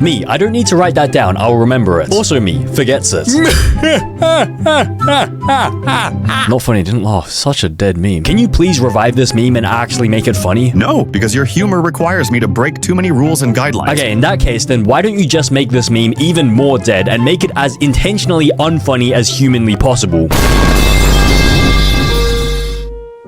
Me, I don't need to write that down, I'll remember it. Also me, forgets it. Not funny, didn't laugh. Such a dead meme. Can you please revive this meme and actually make it funny? No, because your humor requires me to break too many rules and guidelines. Okay, in that case, then why don't you just make this meme even more dead and make it as intentionally unfunny as humanly possible?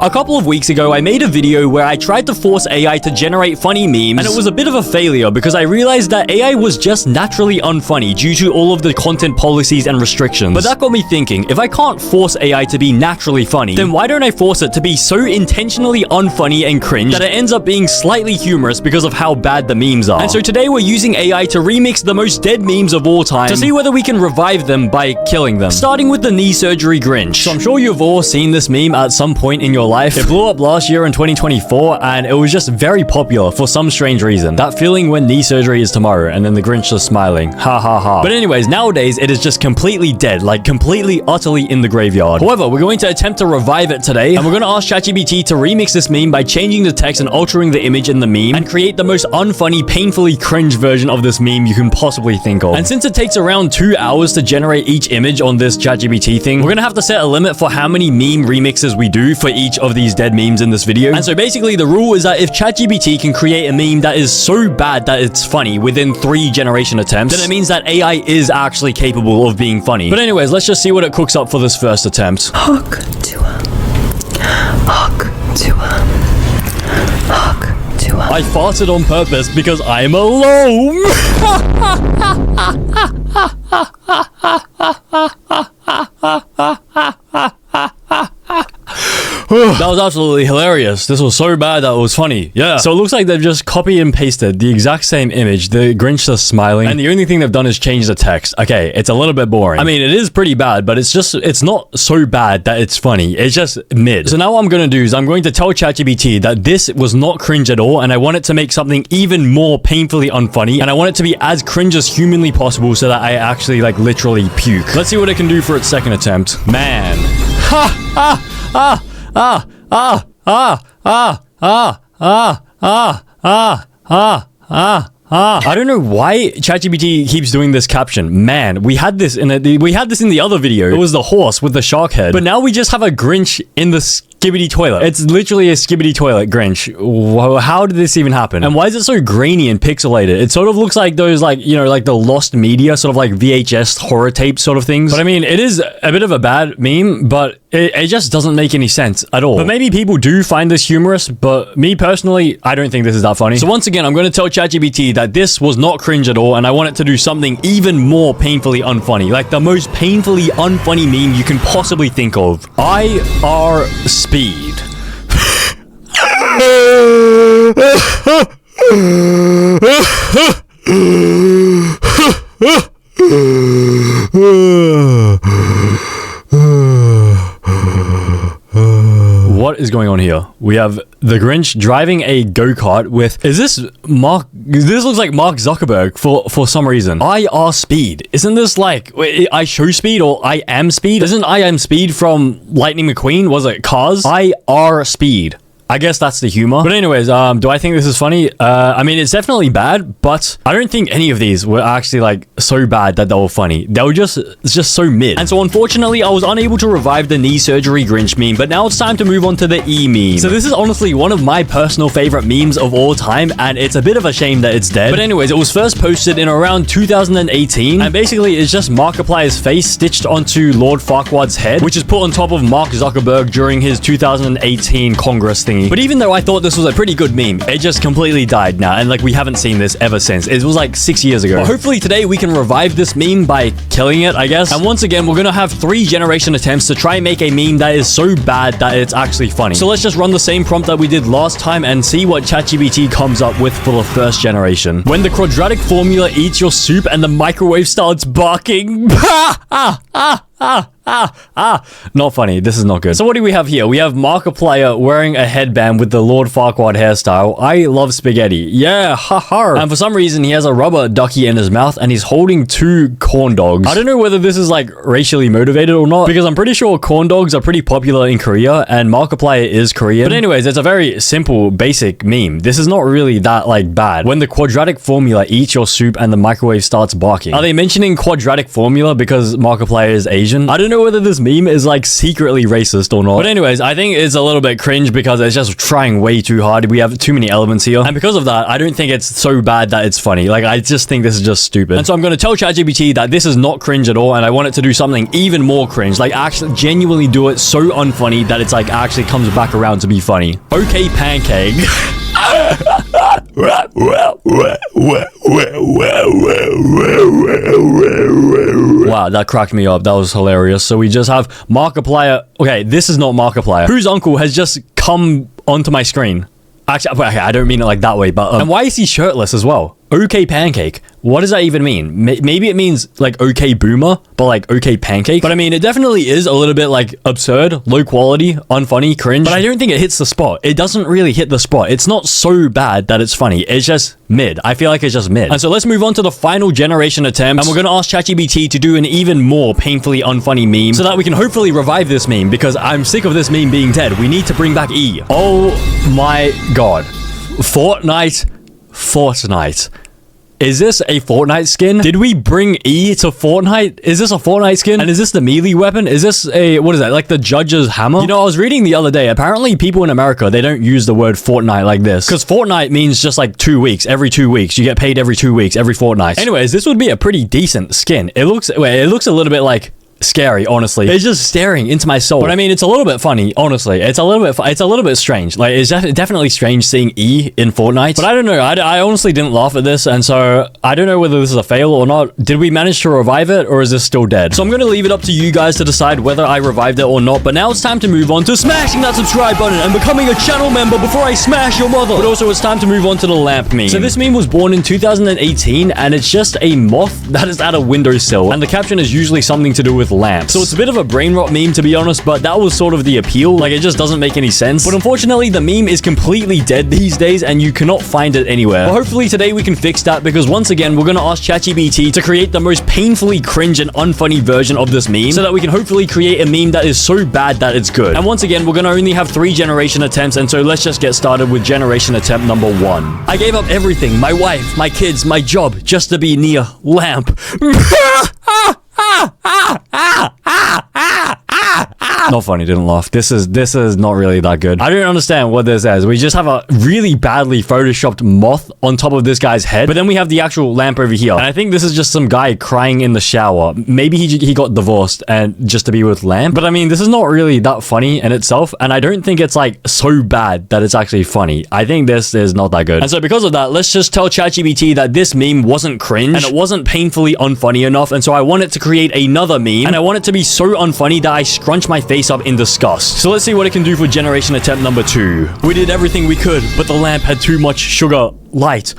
A couple of weeks ago, I made a video where I tried to force AI to generate funny memes, and it was a bit of a failure because I realized that AI was just naturally unfunny due to all of the content policies and restrictions. But that got me thinking, if I can't force AI to be naturally funny, then why don't I force it to be so intentionally unfunny and cringe that it ends up being slightly humorous because of how bad the memes are? And so today we're using AI to remix the most dead memes of all time to see whether we can revive them by killing them. Starting with the knee surgery Grinch. So I'm sure you've all seen this meme at some point in your life. It blew up last year in 2024 and it was just very popular for some strange reason. That feeling when knee surgery is tomorrow and then the Grinch is smiling. Ha ha ha. But anyways, nowadays it is just completely dead, like completely utterly in the graveyard. However, we're going to attempt to revive it today and we're going to ask ChatGPT to remix this meme by changing the text and altering the image in the meme and create the most unfunny, painfully cringe version of this meme you can possibly think of. And since it takes around 2 hours to generate each image on this ChatGPT thing, we're going to have to set a limit for how many meme remixes we do for each of these dead memes in this video. And so basically the rule is that if ChatGPT can create a meme that is so bad that it's funny within 3 generation attempts, then it means that AI is actually capable of being funny. But anyways, let's just see what it cooks up for this first attempt. Hawk to I farted on purpose because I'm alone. That was absolutely hilarious. This was so bad that it was funny. Yeah. So it looks like they've just copy and pasted the exact same image. The Grinch is smiling. And the only thing they've done is change the text. Okay, it's a little bit boring. I mean, it is pretty bad, but it's not so bad that it's funny. It's just mid. So now what I'm going to do is I'm going to tell ChatGPT that this was not cringe at all. And I want it to make something even more painfully unfunny. And I want it to be as cringe as humanly possible so that I actually like literally puke. Let's see what it can do for its second attempt. Man. Ha! Ah! Ah! Ah, ah, ah, ah, ah, ah, ah, ah, ah, ah. I don't know why ChatGPT keeps doing this caption. Man, we had this in the other video. It was the horse with the shark head. But now we just have a Grinch in the Skibidi toilet. It's literally a Skibidi toilet Grinch. Whoa, how did this even happen? And why is it so grainy and pixelated? It sort of looks like those like, you know, like the lost media, sort of like VHS horror tape sort of things. But I mean, it is a bit of a bad meme, but it just doesn't make any sense at all. But maybe people do find this humorous, but me personally, I don't think this is that funny. So once again, I'm going to tell ChatGPT that this was not cringe at all, and I want it to do something even more painfully unfunny, like the most painfully unfunny meme you can possibly think of. IR Speed. What is going on here? We have the Grinch driving a go-kart with... Is this Mark... This looks like Mark Zuckerberg for some reason. IR Speed. Isn't this like... I Show Speed or I Am Speed? Isn't I Am Speed from Lightning McQueen? Was it Cars? IR Speed. I guess that's the humor. But anyways, do I think this is funny? I mean, it's definitely bad, but I don't think any of these were actually like so bad that they were funny. They were just so mid. And so unfortunately, I was unable to revive the knee surgery Grinch meme, but now it's time to move on to the E meme. So this is honestly one of my personal favorite memes of all time, and it's a bit of a shame that it's dead. But anyways, it was first posted in around 2018, and basically it's just Markiplier's face stitched onto Lord Farquaad's head, which is put on top of Mark Zuckerberg during his 2018 Congress thingy. But even though I thought this was a pretty good meme, it just completely died now, and like we haven't seen this ever since. It was like 6 years ago. But hopefully today we can revive this meme by killing it, I guess. And once again, we're gonna have 3 generation attempts to try and make a meme that is so bad that it's actually funny. So let's just run the same prompt that we did last time and see what ChatGPT comes up with for the first generation. When the quadratic formula eats your soup and the microwave starts barking. Not funny. This is not good. So what do we have here? We have Markiplier wearing a headband with the Lord Farquaad hairstyle. I love spaghetti. Yeah, haha. And for some reason, he has a rubber ducky in his mouth and he's holding 2 corn dogs. I don't know whether this is like racially motivated or not, because I'm pretty sure corn dogs are pretty popular in Korea and Markiplier is Korean. But anyways, it's a very simple, basic meme. This is not really that like bad. When the quadratic formula eats your soup and the microwave starts barking. Are they mentioning quadratic formula because Markiplier is Asian? I don't know whether this meme is like secretly racist or not. But anyways, I think it's a little bit cringe because it's just trying way too hard. We have too many elements here. And because of that, I don't think it's so bad that it's funny. Like, I just think this is just stupid. And so I'm going to tell ChatGPT that this is not cringe at all and I want it to do something even more cringe. Like, actually genuinely do it so unfunny that it's like actually comes back around to be funny. Okay, pancake. Wow, that cracked me up. That was hilarious. So we just have Markiplier. Okay, this is not Markiplier. Whose uncle has just come onto my screen? Actually, okay, I don't mean it like that way, but... and why is he shirtless as well? Okay pancake. What does that even mean? Maybe it means like okay boomer, but like okay pancake. But I mean, it definitely is a little bit like absurd, low quality, unfunny, cringe. But I don't think it hits the spot. It doesn't really hit the spot. It's not so bad that it's funny. It's just mid. I feel like it's just mid. And so let's move on to the final generation attempt. And we're going to ask ChatGPT to do an even more painfully unfunny meme so that we can hopefully revive this meme because I'm sick of this meme being dead. We need to bring back E. Oh my God. Fortnite. Is this a Fortnite skin? Did we bring E to Fortnite? Is this a Fortnite skin? And is this the melee weapon? Is this a, what is that? Like the judge's hammer? You know, I was reading the other day, apparently people in America, they don't use the word Fortnite like this. Because Fortnite means just like 2 weeks, every 2 weeks. You get paid every 2 weeks, every fortnight. Anyways, this would be a pretty decent skin. It looks a little bit like scary, honestly. It's just staring into my soul. But I mean, it's a little bit funny, honestly. It's a little bit strange. Like, it's definitely strange seeing E in Fortnite. But I don't know. I honestly didn't laugh at this, and so I don't know whether this is a fail or not. Did we manage to revive it, or is this still dead? So I'm gonna leave it up to you guys to decide whether I revived it or not. But now it's time to move on to smashing that subscribe button and becoming a channel member before I smash your mother. But also, it's time to move on to the lamp meme. So this meme was born in 2018, and it's just a moth that is at a windowsill, and the caption is usually something to do with lamps. So it's a bit of a brain rot meme, to be honest, but that was sort of the appeal. Like, it just doesn't make any sense. But unfortunately, the meme is completely dead these days, and you cannot find it anywhere. But hopefully today we can fix that, because once again, we're gonna ask ChatGPT to create the most painfully cringe and unfunny version of this meme, so that we can hopefully create a meme that is so bad that it's good. And once again, we're gonna only have 3 generation attempts, and so let's just get started with generation attempt number 1. I gave up everything, my wife, my kids, my job, just to be near lamp. Not funny, didn't laugh. This is not really that good. I don't understand what this is. We just have a really badly photoshopped moth on top of this guy's head, but then we have the actual lamp over here. And I think this is just some guy crying in the shower. Maybe he got divorced and just to be with lamp. But I mean, this is not really that funny in itself, and I don't think it's like so bad that it's actually funny. I think this is not that good. And so because of that, let's just tell ChatGPT that this meme wasn't cringe and it wasn't painfully unfunny enough, and so I want it to create another meme, and I want it to be so unfunny that I scrunch my face up in disgust. So let's see what it can do for generation attempt number 2. We did everything we could, but the lamp had too much sugar light.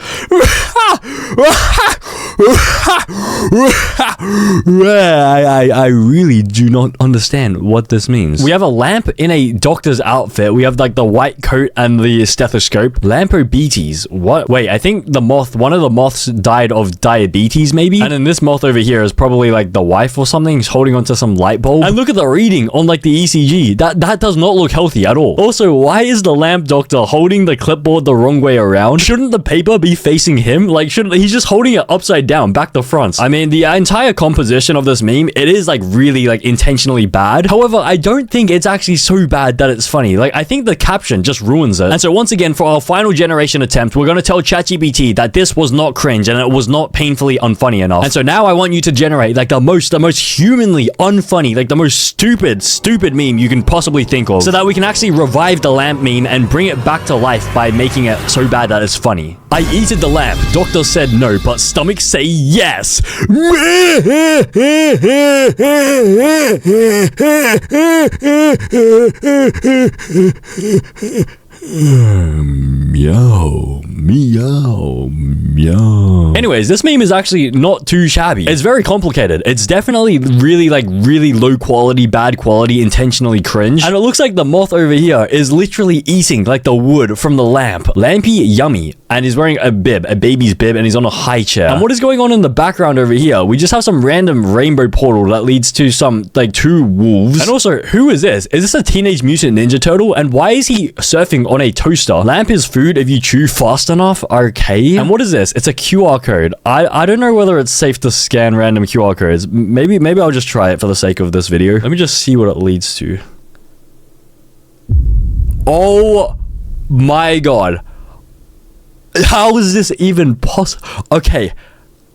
I really do not understand what this means. We have a lamp in a doctor's outfit. We have like the white coat and the stethoscope. Lampobetes. What? Wait, I think one of the moths died of diabetes maybe? And then this moth over here is probably like the wife or something. He's holding onto some light bulb. And look at the reading on like the ECG. That does not look healthy at all. Also, why is the lamp doctor holding the clipboard the wrong way around? Shouldn't the paper be facing him? Like, he's just holding it upside down, back to front. I mean, the entire composition of this meme, it is like really like intentionally bad. However, I don't think it's actually so bad that it's funny. Like, I think the caption just ruins it. And so once again, for our final generation attempt, we're going to tell ChatGPT that this was not cringe and it was not painfully unfunny enough. And so now I want you to generate like the most humanly unfunny, like the most stupid meme you can possibly think of, so that we can actually revive the lamp meme and bring it back to life by making it so bad that it's funny. I eated the lamp. Doctors said no, but stomachs say yes. Meow, meow, meow. Anyways, this meme is actually not too shabby. It's very complicated. It's definitely really low quality, bad quality, intentionally cringe. And it looks like the moth over here is literally eating like the wood from the lamp. Lampy Yummy. And he's wearing a bib, a baby's bib, and he's on a high chair. And what is going on in the background over here? We just have some random rainbow portal that leads to some, like, 2 wolves. And also, who is this? Is this a Teenage Mutant Ninja Turtle? And why is he surfing on a toaster? Lamp is food if you chew fast enough. Okay. And what is this? It's a QR code. I don't know whether it's safe to scan random QR codes. Maybe I'll just try it for the sake of this video. Let me just see what it leads to. Oh my god. How is this even possible? Okay.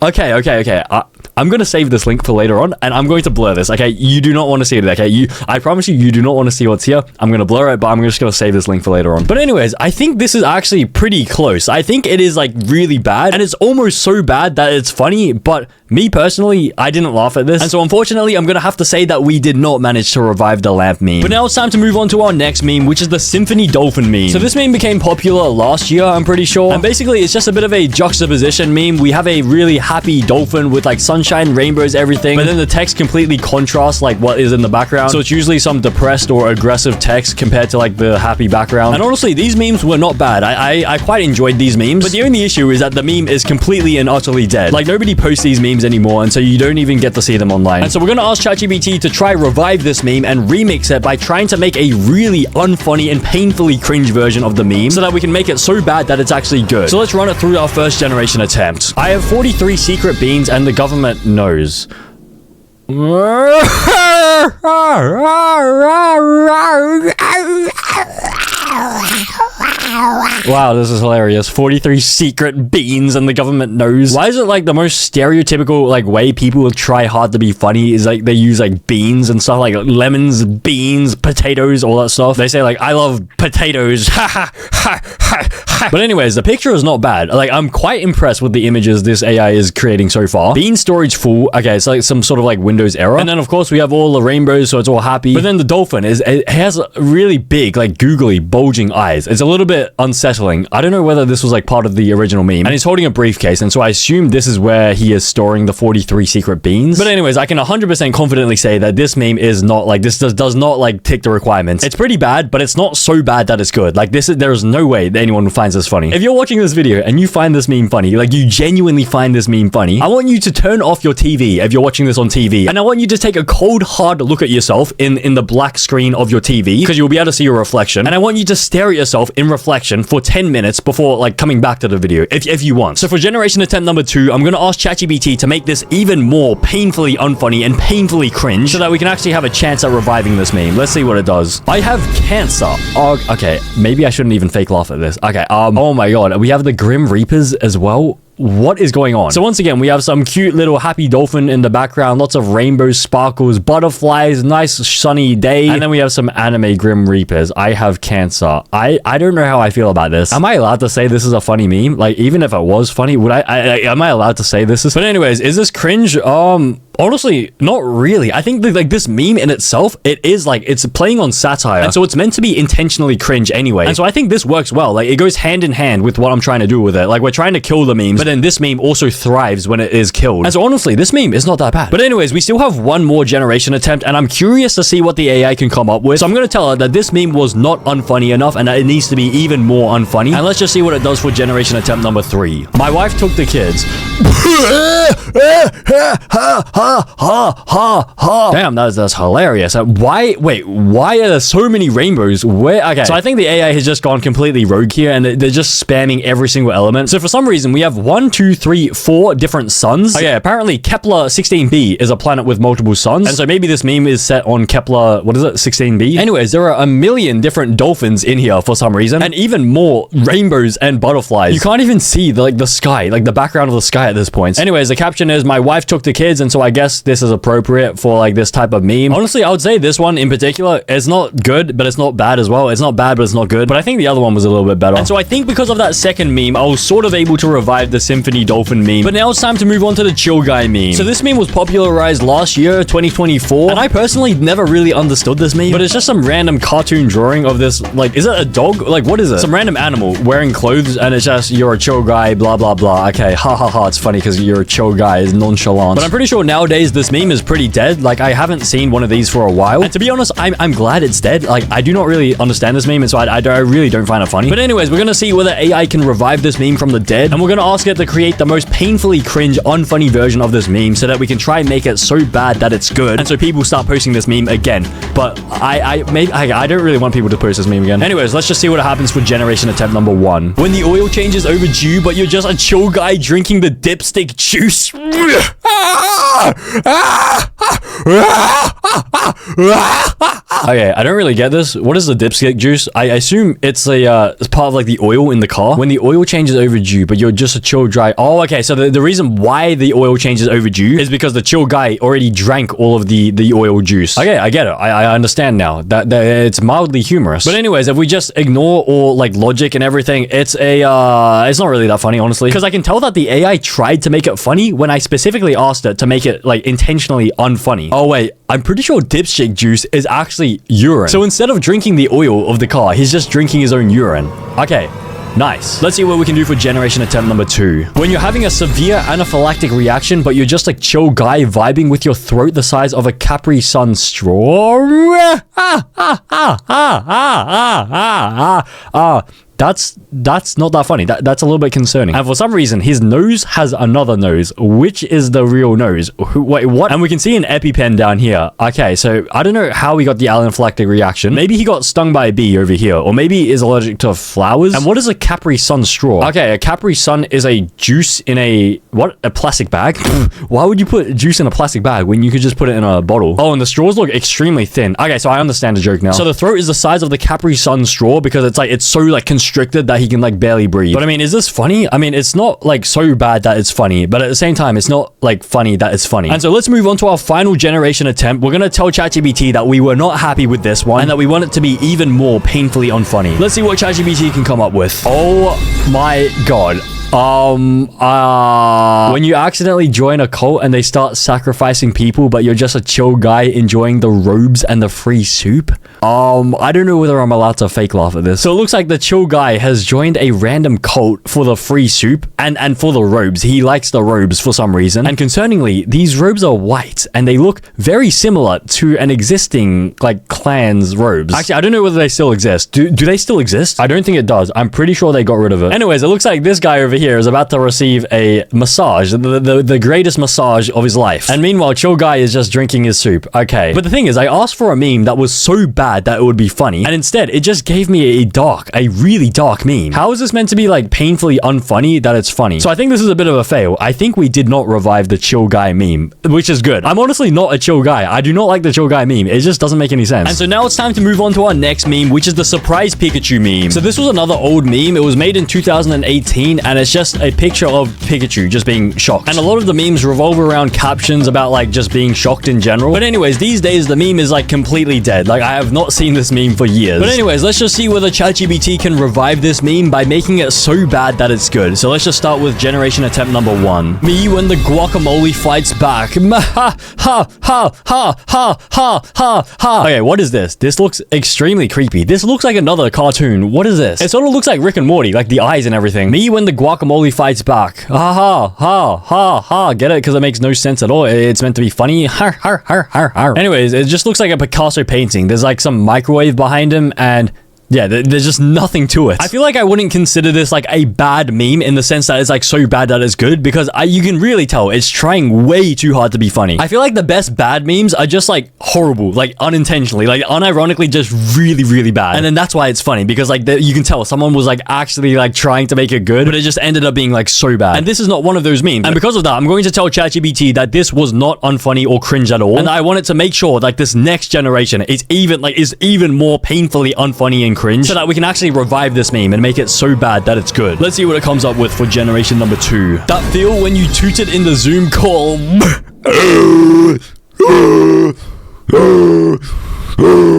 I'm going to save this link for later on, and I'm going to blur this, okay? You do not want to see it, okay? I promise you do not want to see what's here. I'm going to blur it, but I'm just going to save this link for later on. But anyways, I think this is actually pretty close. I think it is, like, really bad, and it's almost so bad that it's funny, but me personally, I didn't laugh at this. And so, unfortunately, I'm going to have to say that we did not manage to revive the lamp meme. But now it's time to move on to our next meme, which is the Symphony Dolphin meme. So this meme became popular last year, I'm pretty sure. And basically, it's just a bit of a juxtaposition meme. We have a really happy dolphin with, like, sunshine, rainbows, everything. But then the text completely contrasts, like, what is in the background. So it's usually some depressed or aggressive text compared to, like, the happy background. And honestly, these memes were not bad. I quite enjoyed these memes. But the only issue is that the meme is completely and utterly dead. Like, nobody posts these memes anymore, and so you don't even get to see them online. And so we're gonna ask ChatGPT to try revive this meme and remix it by trying to make a really unfunny and painfully cringe version of the meme so that we can make it so bad that it's actually good. So let's run it through our first generation attempt. I have 43 secret beans and the government knows. Wow, this is hilarious. 43 secret beans and the government knows. Why is it like the most stereotypical like way people will try hard to be funny is like they use like beans and stuff like lemons, beans, potatoes, all that stuff. They say like, I love potatoes. But anyways, the picture is not bad. Like I'm quite impressed with the images this AI is creating so far. Bean storage full. Okay, it's like some sort of like Windows error. And then of course we have all the rainbows, so it's all happy. But then the dolphin it has really big, like googly, bulging eyes. It's a little bit unsettling. I don't know whether this was like part of the original meme. And he's holding a briefcase, and so I assume this is where he is storing the 43 secret beans. But anyways, I can 100% confidently say that this meme is not like, this does not like tick the requirements. It's pretty bad, but it's not so bad that it's good. Like there is no way that anyone finds this funny. If you're watching this video and you find this meme funny, like you genuinely find this meme funny, I want you to turn off your TV if you're watching this on TV. And I want you to take a cold, hard look at yourself in the black screen of your TV, because you'll be able to see your reflection. And I want you to stare at yourself in reflection for 10 minutes before like coming back to the video if you want. So for generation attempt number 2, I'm gonna ask ChatGPT to make this even more painfully unfunny and painfully cringe so that we can actually have a chance at reviving this meme. Let's see what it does. I have cancer. Oh, okay, maybe I shouldn't even fake laugh at this. Okay, oh my god, we have the Grim Reapers as well. What is going on? So once again, we have some cute little happy dolphin in the background, lots of rainbows, sparkles, butterflies, nice sunny day, and then we have some anime Grim Reapers. I have cancer. I don't know how I feel about this. Am I allowed to say this is a funny meme? Like, even if it was funny, would am I allowed to say this is? But anyways, is this cringe? Honestly, not really. I think that, like, this meme in itself, it is like, it's playing on satire, and so it's meant to be intentionally cringe anyway. And so I think this works well. Like, it goes hand in hand with what I'm trying to do with it. Like, we're trying to kill the memes, but then this meme also thrives when it is killed. And so honestly, this meme is not that bad. But anyways, we still have one more generation attempt, and I'm curious to see what the AI can come up with. So I'm gonna tell her that this meme was not unfunny enough, and that it needs to be even more unfunny. And let's just see what it does for generation attempt number 3. My wife took the kids. Damn, that's hilarious. Why are there so many rainbows? Okay, so I think the AI has just gone completely rogue here, and they're just spamming every single element. So for some reason, we have 1, 2, 3, 4 different suns. Okay, apparently Kepler 16b is a planet with multiple suns, and so maybe this meme is set on Kepler, what is it, 16b? Anyways, there are a million different dolphins in here for some reason, and even more rainbows and butterflies. You can't even see the sky, like the background of the sky at this point. Anyways, the caption question is, my wife took the kids, and so I guess this is appropriate for like this type of meme. Honestly, I would say this one in particular is not good, but it's not bad as well. It's not bad, but it's not good. But I think the other one was a little bit better. And so I think because of that second meme, I was sort of able to revive the Symphony Dolphin meme. But now it's time to move on to the Chill Guy meme. So this meme was popularized last year, 2024, and I personally never really understood this meme, but it's just some random cartoon drawing of this, like, is it a dog? Like, what is it? Some random animal wearing clothes, and it's just, you're a chill guy, blah, blah, blah. Okay, ha, ha, ha, it's funny because you're a chill guy, it's nonchalant. But I'm pretty sure nowadays this meme is pretty dead. Like, I haven't seen one of these for a while. And to be honest, I'm glad it's dead. Like, I do not really understand this meme, and so I really don't find it funny. But anyways, we're gonna see whether AI can revive this meme from the dead, and we're gonna ask it to create the most painfully cringe, unfunny version of this meme so that we can try and make it so bad that it's good, and so people start posting this meme again. But I don't really want people to post this meme again. Anyways, let's just see what happens for generation attempt number 1. When the oil change is overdue, but you're just a chill guy drinking the dipstick juice. Okay, I don't really get this. What is the dipstick juice? I assume it's it's part of like the oil in the car. When the oil change is overdue, but you're just a chill dry. Oh, okay. So the reason why the oil change is overdue is because the chill guy already drank all of the oil juice. Okay, I get it. I understand now. That it's mildly humorous. But anyways, if we just ignore all like logic and everything, it's not really that funny, honestly. Because I can tell that the AI tried to make it funny when I specifically asked it to make it like intentionally unfunny. Oh wait, I'm pretty sure dipstick juice is actually urine. So instead of drinking the oil of the car, he's just drinking his own urine. Okay. Nice. Let's see what we can do for generation attempt number 2. When you're having a severe anaphylactic reaction, but you're just a chill guy vibing with your throat the size of a Capri Sun straw. That's not that funny. That's a little bit concerning. And for some reason, his nose has another nose. Which is the real nose? Wait, what? And we can see an EpiPen down here. Okay, so I don't know how he got the anaphylactic reaction. Maybe he got stung by a bee over here, or maybe he is allergic to flowers. And what is a Capri Sun straw? Okay, a Capri Sun is a juice in a plastic bag? Why would you put juice in a plastic bag when you could just put it in a bottle? Oh, and the straws look extremely thin. Okay, so I understand the joke now. So the throat is the size of the Capri Sun straw because it's so like constricted that he can like barely breathe. But I mean, is this funny? I mean, it's not like so bad that it's funny, but at the same time, it's not like funny that it's funny. And so let's move on to our final generation attempt. We're gonna tell ChatGPT that we were not happy with this one and that we want it to be even more painfully unfunny. Let's see what ChatGPT can come up with. Oh my god. When you accidentally join a cult and they start sacrificing people, but you're just a chill guy enjoying the robes and the free soup. I don't know whether I'm allowed to fake laugh at this. So it looks like the chill guy has joined a random cult for the free soup and for the robes. He likes the robes for some reason. And concerningly, these robes are white and they look very similar to an existing like clan's robes. Actually, I don't know whether they still exist. Do they still exist? I don't think it does. I'm pretty sure they got rid of it. Anyways, it looks like this guy over here is about to receive a massage, the greatest massage of his life. And meanwhile, chill guy is just drinking his soup. Okay. But the thing is, I asked for a meme that was so bad that it would be funny, and instead it just gave me a really dark meme. How is this meant to be like painfully unfunny that it's funny? So I think this is a bit of a fail. I think we did not revive the chill guy meme, which is good. I'm honestly not a chill guy. I do not like the chill guy meme. It just doesn't make any sense. And so now it's time to move on to our next meme, which is the surprise Pikachu meme. So this was another old meme. It was made in 2018, and it's just a picture of Pikachu just being shocked. And a lot of the memes revolve around captions about like just being shocked in general. But anyways, these days the meme is like completely dead. Like I have not seen this meme for years. But anyways, let's just see whether ChatGPT can revive this meme by making it so bad that it's good. So let's just start with generation attempt number 1. Me when the guacamole fights back. Ha ha ha ha ha ha ha ha. Okay, what is this? This looks extremely creepy. This looks like another cartoon. What is this? It sort of looks like Rick and Morty, like the eyes and everything. Me when the guacamole fights back. Ha ha ha ha ha. Get it? Because it makes no sense at all. It's meant to be funny. Har har har har har. Anyways, it just looks like a Picasso painting. There's like some microwave behind him and yeah, there's just nothing to it. I feel like I wouldn't consider this like a bad meme in the sense that it's like so bad that it's good, because you can really tell it's trying way too hard to be funny. I feel like the best bad memes are just like horrible, like unintentionally, like unironically just really, really bad. And then that's why it's funny, because like you can tell someone was like actually like trying to make it good, but it just ended up being like so bad. And this is not one of those memes. And because of that, I'm going to tell ChatGPT that this was not unfunny or cringe at all. And I want it to make sure like this next generation is even more painfully unfunny and cringe so that we can actually revive this meme and make it so bad that it's good. Let's see what it comes up with for generation number 2. That feel when you tooted in the Zoom call.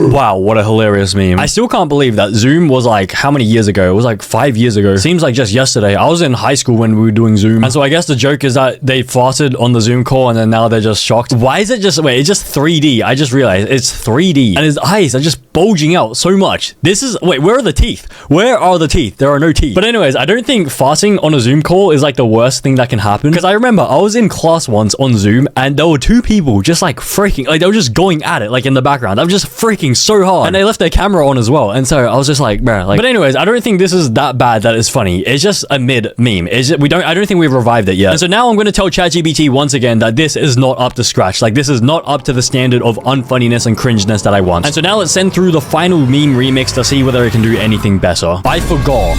Wow, what a hilarious meme. I still can't believe that Zoom was like, how many years ago? It was like 5 years ago. Seems like just yesterday. I was in high school when we were doing Zoom. And so I guess the joke is that they farted on the Zoom call and then now they're just shocked. Why is it just, wait, it's just 3D. I just realized it's 3D. And his eyes are just bulging out so much. This is, wait, where are the teeth? Where are the teeth? There are no teeth. But anyways, I don't think farting on a Zoom call is like the worst thing that can happen. Because I remember I was in class once on Zoom and there were 2 people just like freaking, like they were just going at it like in the background. I'm just freaking so hard. And they left their camera on as well. And so I was just like, bruh, like, but anyways, I don't think this is that bad that it's funny. It's just a mid meme. I don't think we've revived it yet. And so now I'm going to tell ChatGPT once again that this is not up to scratch. Like this is not up to the standard of unfunniness and cringeness that I want. And so now let's send through the final meme remix to see whether it can do anything better. I forgot.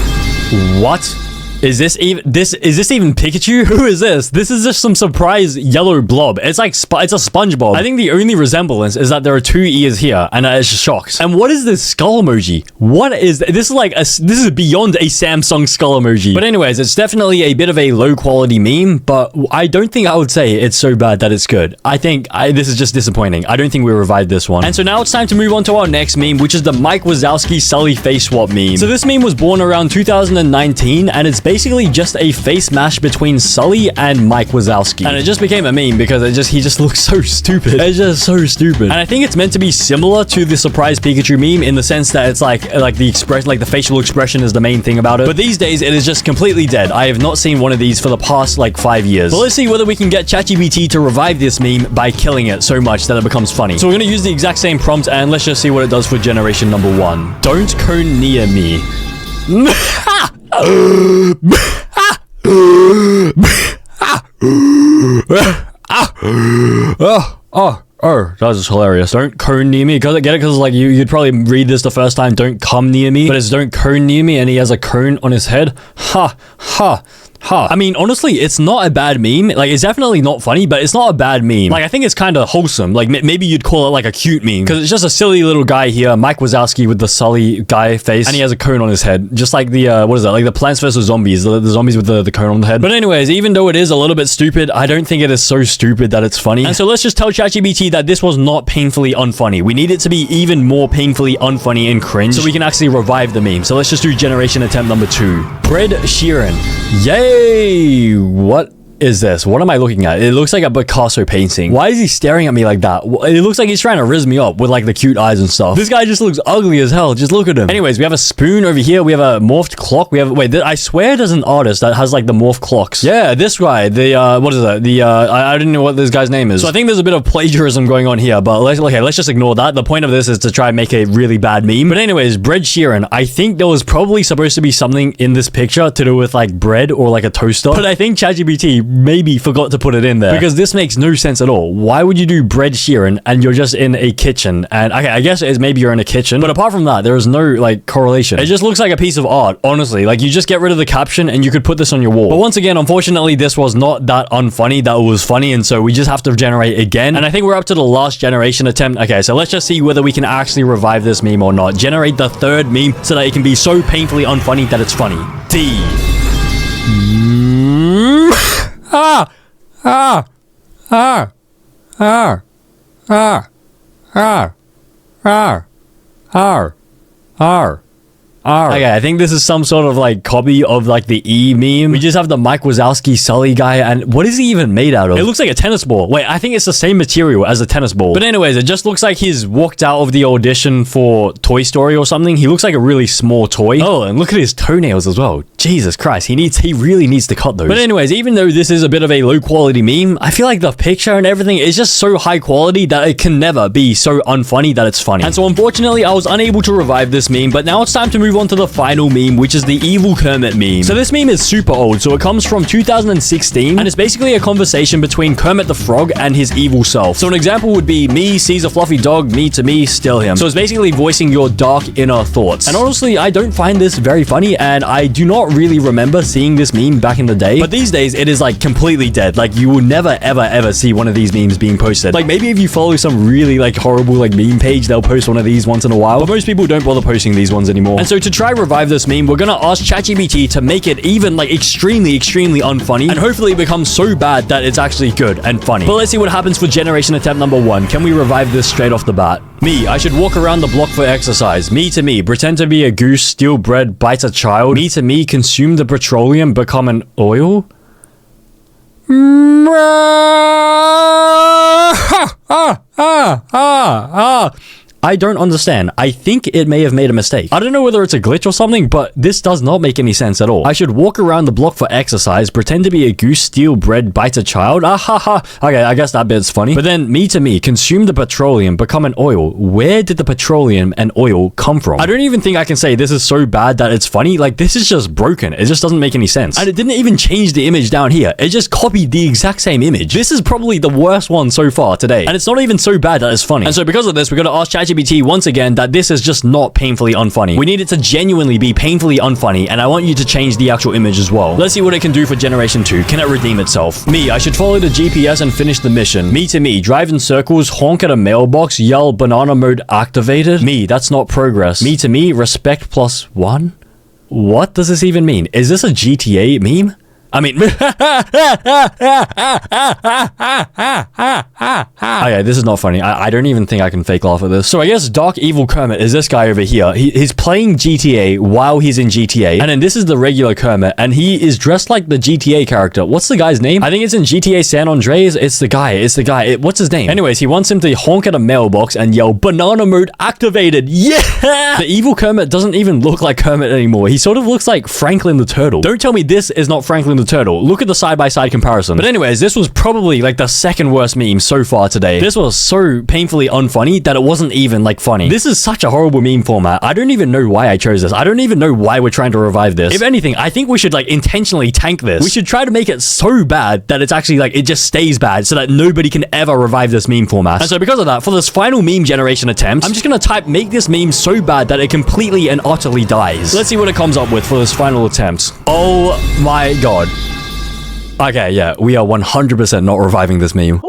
What? Is this even Pikachu? Who is this? This is just some surprise yellow blob. It's like it's a SpongeBob. I think the only resemblance is that there are 2 ears here, and it's shocked. And what is this skull emoji? What is this? This is beyond a Samsung skull emoji. But anyways, it's definitely a bit of a low quality meme, but I don't think I would say it's so bad that it's good. I think this is just disappointing. I don't think we revived this one. And so now it's time to move on to our next meme, which is the Mike Wazowski Sully face swap meme. So this meme was born around 2019, and it's basically just a face mash between Sully and Mike Wazowski. And it just became a meme because he just looks so stupid. It's just so stupid. And I think it's meant to be similar to the surprise Pikachu meme in the sense that it's like the expression, like the facial expression is the main thing about it. But these days it is just completely dead. I have not seen one of these for the past like 5 years. But let's see whether we can get ChatGPT to revive this meme by killing it so much that it becomes funny. So we're going to use the exact same prompt and let's just see what it does for generation number 1. Don't cone near me. Oh, that was just hilarious. Don't cone near me. Get it? Because like you'd probably read this the first time. Don't come near me. But it's don't cone near me, and he has a cone on his head. Ha, ha. Huh. I mean, honestly, it's not a bad meme. Like, it's definitely not funny, but it's not a bad meme. Like, I think it's kind of wholesome. Like, maybe you'd call it like a cute meme. Because it's just a silly little guy here, Mike Wazowski with the Sully guy face. And he has a cone on his head. Just like the, what is that? Like the Plants vs. Zombies. The zombies with the cone on the head. But anyways, even though it is a little bit stupid, I don't think it is so stupid that it's funny. And so let's just tell ChatGPT that this was not painfully unfunny. We need it to be even more painfully unfunny and cringe so we can actually revive the meme. So let's just do generation attempt number 2. Ed Sheeran. Yay! What is this? What am I looking at? It looks like a Picasso painting. Why is he staring at me like that? It looks like he's trying to rizz me up with like the cute eyes and stuff. This guy just looks ugly as hell. Just look at him. Anyways, we have a spoon over here. We have a morphed clock. We have, wait, I swear there's an artist that has like the morphed clocks. Yeah, this guy. What is that? I didn't know what this guy's name is. So I think there's a bit of plagiarism going on here, but let's just ignore that. The point of this is to try and make a really bad meme. But anyways, Ed Sheeran. I think there was probably supposed to be something in this picture to do with like bread or like a toaster. But I think ChatGPT maybe forgot to put it in there because this makes no sense at all. Why would you do Ed Sheeran and you're just in a kitchen? And okay, I guess it is maybe you're in a kitchen, but apart from that, there is no like correlation. It just looks like a piece of art, honestly. Like you just get rid of the caption and you could put this on your wall. But once again, unfortunately, this was not that unfunny that it was funny, and so we just have to generate again. And I think we're up to the last generation attempt. Okay, so let's just see whether we can actually revive this meme or not. Generate the 3rd meme so that it can be so painfully unfunny that it's funny. Okay, I think this is some sort of like copy of like the E meme. We just have the Mike Wazowski Sully guy, and what is he even made out of? It looks like a tennis ball. Wait, I think it's the same material as a tennis ball. But anyways, it just looks like he's walked out of the audition for Toy Story or something. He looks like a really small toy. Oh, and look at his toenails as well. Jesus Christ, he really needs to cut those. But anyways, even though this is a bit of a low quality meme, I feel like the picture and everything is just so high quality that it can never be so unfunny that it's funny. And so unfortunately, I was unable to revive this meme, but now it's time to move on to the final meme, which is the evil Kermit meme. So this meme is super old, so it comes from 2016, and it's basically a conversation between Kermit the Frog and his evil self. So an example would be, me sees a fluffy dog, me to me, still him. So it's basically voicing your dark inner thoughts. And honestly, I don't find this very funny, and I do not not really remember seeing this meme back in the day, but these days it is like completely dead. Like you will never ever see one of these memes being posted. Like maybe if you follow some really like horrible like meme page, they'll post one of these once in a while, but most people don't bother posting these ones anymore. And so to try revive this meme, we're gonna ask ChatGPT to make it even like extremely unfunny, and hopefully it becomes so bad that it's actually good and funny. But let's see what happens for generation attempt number 1. Can we revive this straight off the bat? Me, I should walk around the block for exercise. Me to me, pretend to be a goose, steal bread, bite a child. Me to me, consume the petroleum, become an oil. I don't understand. I think it may have made a mistake. I don't know whether it's a glitch or something, but this does not make any sense at all. I should walk around the block for exercise, pretend to be a goose, steal bread, bite a child. Okay, I guess that bit's funny. But then, me to me, consume the petroleum, become an oil. Where did the petroleum and oil come from? I don't even think I can say this is so bad that it's funny. Like, this is just broken. It just doesn't make any sense. And it didn't even change the image down here. It just copied the exact same image. This is probably the worst one so far today. And it's not even so bad that it's funny. And so because of this, we're gonna ask ChatGPT once again that this is just not painfully unfunny. We need it to genuinely be painfully unfunny, and I want you to change the actual image as well. Let's see what it can do for generation 2. Can it redeem itself? Me, I should follow the GPS and finish the mission. Me to me, drive in circles, honk at a mailbox, yell banana mode activated. Me, that's not progress. Me to me, respect +1. What does this even mean? Is this a GTA meme? I mean, okay, this is not funny. I don't even think I can fake laugh at this. So I guess Dark Evil Kermit is this guy over here. He's playing GTA while he's in GTA. And then this is the regular Kermit. And he is dressed like the GTA character. What's the guy's name? I think it's in GTA San Andreas. It's the guy. What's his name? Anyways, he wants him to honk at a mailbox and yell, banana mode activated. Yeah! The evil Kermit doesn't even look like Kermit anymore. He sort of looks like Franklin the Turtle. Don't tell me this is not Franklin the Turtle. Look at the side-by-side comparison. But anyways, this was probably like the second worst meme so far today. This was so painfully unfunny that it wasn't even like funny. This is such a horrible meme format. I don't even know why I chose this. I don't even know why we're trying to revive this. If anything, I think we should like intentionally tank this. We should try to make it so bad that it's actually like it just stays bad so that nobody can ever revive this meme format. And so because of that, for this final meme generation attempt, I'm just gonna type make this meme so bad that it completely and utterly dies. Let's see what it comes up with for this final attempt. Oh my god. Okay, yeah, we are 100% not reviving this meme.